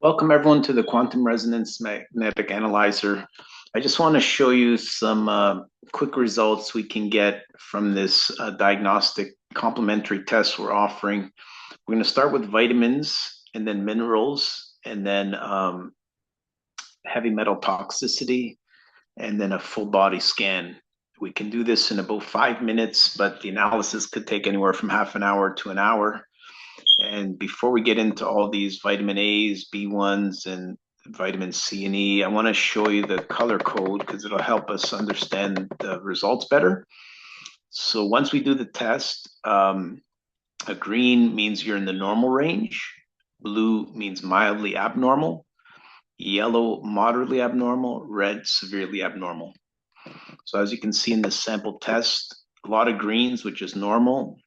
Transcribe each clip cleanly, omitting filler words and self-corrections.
Welcome everyone to the Quantum Resonance Magnetic Analyzer. I just want to show you some quick results we can get from this diagnostic complementary test we're offering. We're going to start with vitamins and then minerals and then heavy metal toxicity and then a full body scan. We can do this in about 5 minutes, but the analysis could take anywhere from half an hour to an hour. And before we get into all these vitamin A's, B1s, and vitamin C and E, I want to show you the color code because it'll help us understand the results better. So once we do the test, a green means you're in the normal range, blue means mildly abnormal, yellow moderately abnormal, red severely abnormal. So as you can see in the sample test, a lot of greens, which is normal.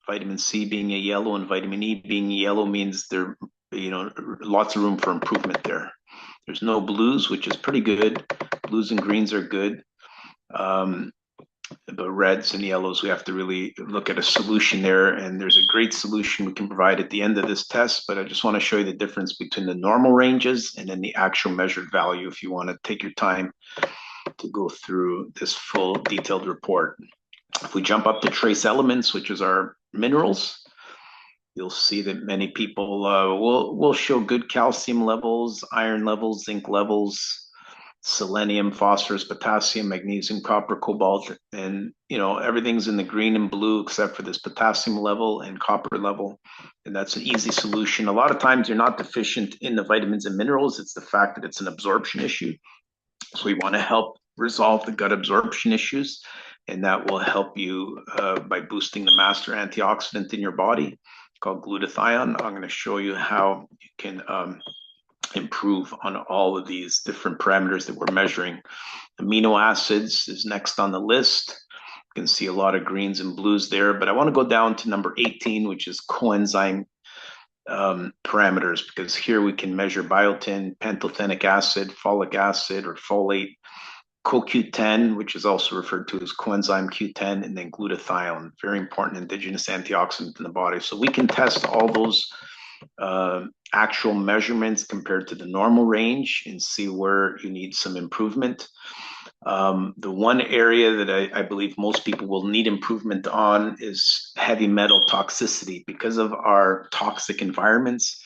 Vitamin C being a yellow and vitamin E being yellow means there, lots of room for improvement there. There's no blues, which is pretty good. Blues and greens are good. But reds and yellows, we have to really look at a solution there. And there's a great solution we can provide at the end of this test. But I just want to show you the difference between the normal ranges and then the actual measured value if you want to take your time to go through this full detailed report. If we jump up to trace elements, which is our minerals, you'll see that many people will show good calcium levels, iron levels, zinc levels, selenium, phosphorus, potassium, magnesium, copper, cobalt, and everything's in the green and blue except for this potassium level and copper level. And that's an easy solution. A lot of times you're not deficient in the vitamins and minerals. It's the fact that it's an absorption issue. So we want to help resolve the gut absorption issues, and that will help you by boosting the master antioxidant in your body called glutathione. I'm going to show you how you can improve on all of these different parameters that we're measuring. Amino acids is next on the list. You can see a lot of greens and blues there, but I want to go down to number 18, which is coenzyme parameters, because here we can measure biotin, pantothenic acid, folic acid, or folate, CoQ10, which is also referred to as coenzyme Q10, and then glutathione, very important indigenous antioxidant in the body. So we can test all those actual measurements compared to the normal range and see where you need some improvement. The one area that I believe most people will need improvement on is heavy metal toxicity. Because of our toxic environments,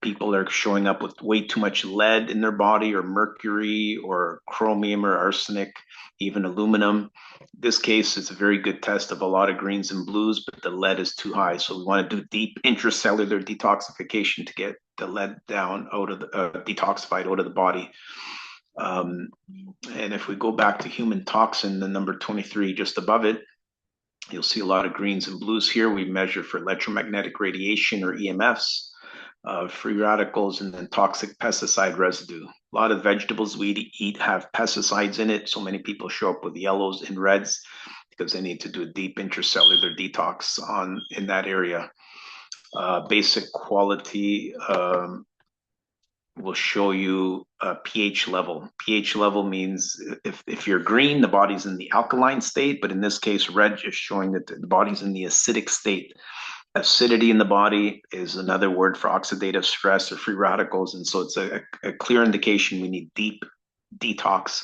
people are showing up with way too much lead in their body, or mercury, or chromium, or arsenic, even aluminum. In this case, it's a very good test of a lot of greens and blues, but the lead is too high. So we want to do deep intracellular detoxification to get the lead down out of the detoxified out of the body. And if we go back to human toxin, the number 23 just above it, you'll see a lot of greens and blues here. We measure for electromagnetic radiation, or EMFs, free radicals, and then toxic pesticide residue. A lot of vegetables we eat have pesticides in it, so many people show up with yellows and reds because they need to do a deep intracellular detox in that area. Basic quality will show you a pH level. pH level means if you're green, the body's in the alkaline state, but in this case, red is showing that the body's in the acidic state. Acidity in the body is another word for oxidative stress or free radicals, and so it's a clear indication we need deep detox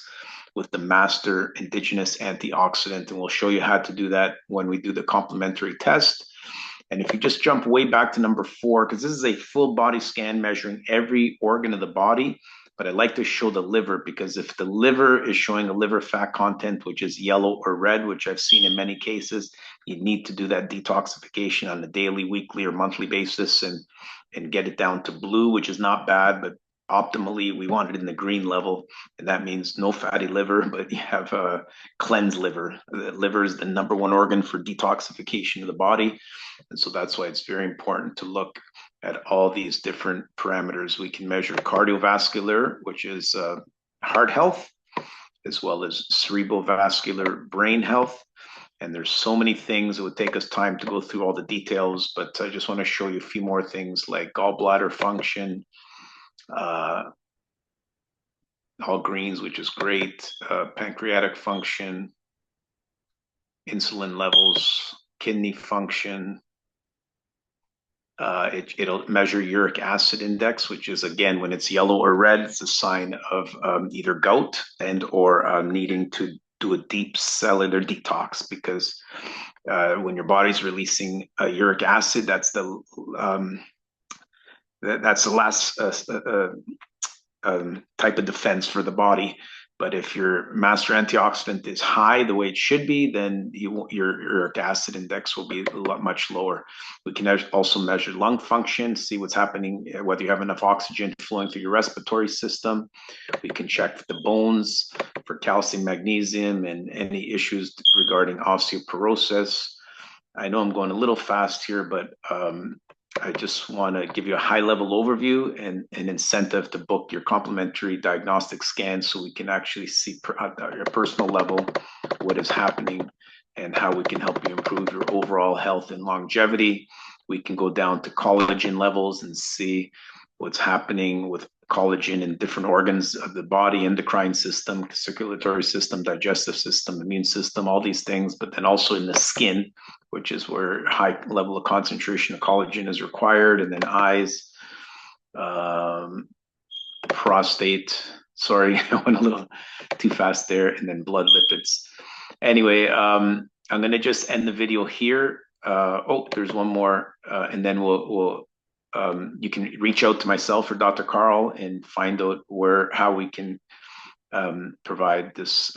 with the master indigenous antioxidant, and we'll show you how to do that when we do the complementary test. And if you just jump way back to number 4, because this is a full body scan measuring every organ of the body, but I like to show the liver, because if the liver is showing a liver fat content, which is yellow or red, which I've seen in many cases, you need to do that detoxification on a daily, weekly, or monthly basis and get it down to blue, which is not bad, but optimally we want it in the green level, and that means no fatty liver, but you have a cleansed liver. The liver is the number 1 organ for detoxification of the body, and so that's why it's very important to look at all these different parameters. We can measure cardiovascular, which is heart health, as well as cerebrovascular brain health. And there's so many things, it would take us time to go through all the details, but I just want to show you a few more things like gallbladder function, all greens, which is great, pancreatic function, insulin levels, kidney function, It'll measure uric acid index, which is, again, when it's yellow or red, it's a sign of either gout and or needing to do a deep cellular detox, because when your body's releasing uric acid, that's the last type of defense for the body. But if your master antioxidant is high, the way it should be, then your uric acid index will be much lower. We can also measure lung function, see what's happening, whether you have enough oxygen flowing through your respiratory system. We can check the bones for calcium, magnesium, and any issues regarding osteoporosis. I know I'm going a little fast here, but I just want to give you a high-level overview and an incentive to book your complimentary diagnostic scan, so we can actually see at your personal level what is happening and how we can help you improve your overall health and longevity. We can go down to collagen levels and see what's happening with collagen in different organs of the body, endocrine system, circulatory system, digestive system, immune system, all these things, but then also in the skin, which is where high level of concentration of collagen is required, and then eyes, prostate. Sorry, I went a little too fast there, and then blood lipids. Anyway, I'm going to just end the video here. Oh, there's one more, and then we'll you can reach out to myself or Dr. Carl and find out how we can provide this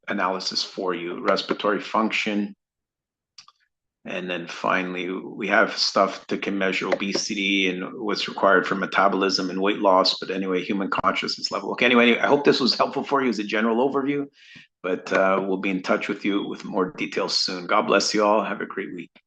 analysis for you. Respiratory function. And then finally, we have stuff that can measure obesity and what's required for metabolism and weight loss. But anyway, human consciousness level. Okay, anyway, I hope this was helpful for you as a general overview, but we'll be in touch with you with more details soon. God bless you all. Have a great week.